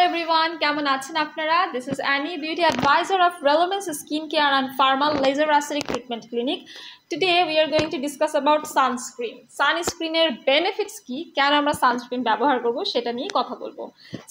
everyone, কেমন আছেন আপনারা? This is Annie, beauty advisor of Relevance Skincare and Pharma Laser Aesthetic Treatment Clinic. Today we are going to discuss about sunscreen. Sunscreenের benefits কি, কেন আমরা sunscreen ব্যবহার করব সেটা নিয়ে কথা বলবো।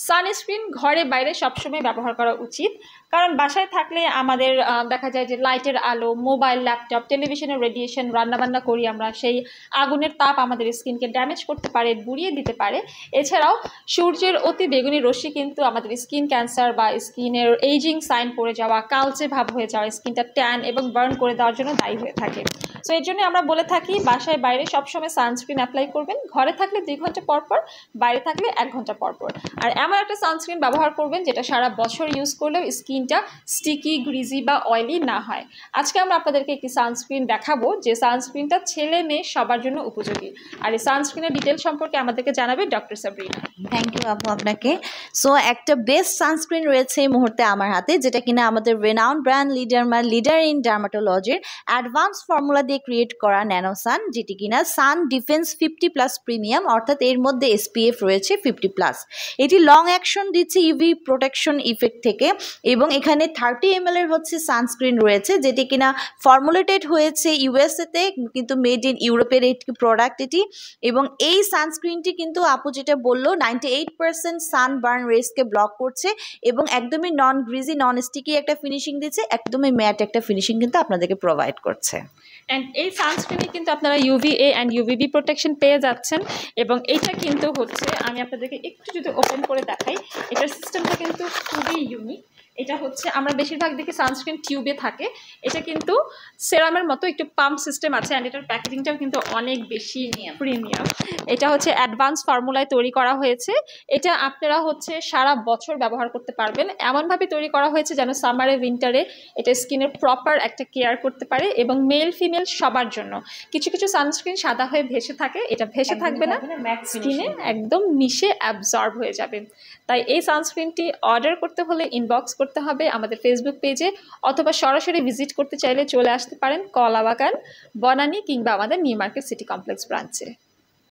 Sunscreen ঘরে বাইরে সবসময় ব্যবহার করা উচিত, কারণ বাসায় থাকলে আমাদের দেখা যায় যে লাইটের আলো, মোবাইল, ল্যাপটপ, টেলিভিশনের রেডিয়েশন, রান্নাবান্না করি আমরা, সেই আগুনের তাপ আমাদের স্কিনকে ড্যামেজ করতে পারে, বুড়িয়ে দিতে পারে। এছাড়াও সূর্যের অতি বেগুনি রশ্মি কিন্তু আমাদের স্কিন ক্যান্সার বা স্কিনের এইজিং সাইন পড়ে যাওয়া, কালচে ভাব হয়ে যাওয়া, স্কিনটা ট্যান এবং বার্ন করে দেওয়ার জন্য দায়ী হয়ে থাকে। সো এর জন্য আমরা বলে থাকি বাসায় বাইরে সবসময় সানস্ক্রিন অ্যাপ্লাই করবেন, ঘরে থাকলে 2 ঘন্টা পর পর, বাইরে থাকলে 1 ঘন্টা পর পর। আর এমন একটা সানস্ক্রিন ব্যবহার করবেন যেটা সারা বছর ইউজ করলেও স্কিনটা স্টিকি, গ্রিজি বা অয়েলি না হয়। আজকে আমরা আপনাদেরকে একটি সানস্ক্রিন দেখাবো যে সানস্ক্রিনটা ছেলে মেয়ে সবার জন্য উপযোগী। আর এই সানস্ক্রিনের ডিটেল সম্পর্কে আমাদেরকে জানাবে ডক্টর সাবরিনা। থ্যাংক ইউ আপু আপনাকে। সো একটা বেস্ট সানস্ক্রিন রয়েছে এই মুহূর্তে আমার হাতে, যেটা কিনা আমাদের রেনাউন্ড ব্র্যান্ড লিডার ইন ডার্মাটোলজির অ্যাডভান্স ফর্মুলা দিয়ে ক্রিয়েট করা ন্যানোসান, যেটি কিনা সান ডিফেন্স 50+ প্রিমিয়াম, অর্থাৎ এর মধ্যে SPF রয়েছে 50+। এটি লং অ্যাকশন দিচ্ছে ইউভি প্রোটেকশন ইফেক্ট থেকে, এবং এখানে 30 ml এর হচ্ছে সানস্ক্রিন রয়েছে, যেটি কিনা ফর্মুলেটেড হয়েছে ইউএসএতে, কিন্তু মেড ইন ইউরোপের একটি প্রোডাক্ট এটি। এবং এই সানস্ক্রিনটি কিন্তু আপু যেটা বললো 98% সানবার্ন রেসকে ব্লক করছে, এবং একদমই নন গ্রিজি, নন স্টিকি একটা ফিনিশিং দিচ্ছে, একদমই ম্যাট একটা ফিনিশিং কিন্তু আপনাদেরকে প্রোভাইড করছে। অ্যান্ড এই সানস্ক্রিনে কিন্তু আপনারা UVA অ্যান্ড UVB প্রোটেকশন পেয়ে যাচ্ছেন। এবং এইটা কিন্তু হচ্ছে, আমি আপনাদেরকে একটু যদি ওপেন করে দেখাই, এটার সিস্টেমটা কিন্তু খুবই ইউনিক। এটা হচ্ছে আমরা বেশিরভাগ দেখি সানস্ক্রিন টিউবে থাকে, এটা কিন্তু সেরামের মতো একটু পাম্প সিস্টেম আছে, অ্যান্ড এটার প্যাকেজিংটাও কিন্তু অনেক বেশি প্রিমিয়াম। এটা হচ্ছে অ্যাডভান্স ফর্মুলায় তৈরি করা হয়েছে। এটা আপনারা হচ্ছে সারা বছর ব্যবহার করতে পারবেন, এমনভাবে তৈরি করা হয়েছে যেন সামারে উইন্টারে এটা স্কিনের প্রপার একটা কেয়ার করতে পারে, এবং মেল ফিমেল সবার জন্য। কিছু কিছু সানস্ক্রিন সাদা হয়ে ভেসে থাকে, এটা ভেসে থাকবে না, স্কিনে একদম মিশে অ্যাবজর্ব হয়ে যাবে। তাই এই সানস্ক্রিনটি অর্ডার করতে হলে ইনবক্স করতে হবে আমাদের ফেসবুক পেজে, অথবা সরাসরি ভিজিট করতে চাইলে চলে আসতে পারেন কলাবাগান, বনানী কিংবা আমাদের নিউ মার্কেট সিটি কমপ্লেক্স ব্রাঞ্চে।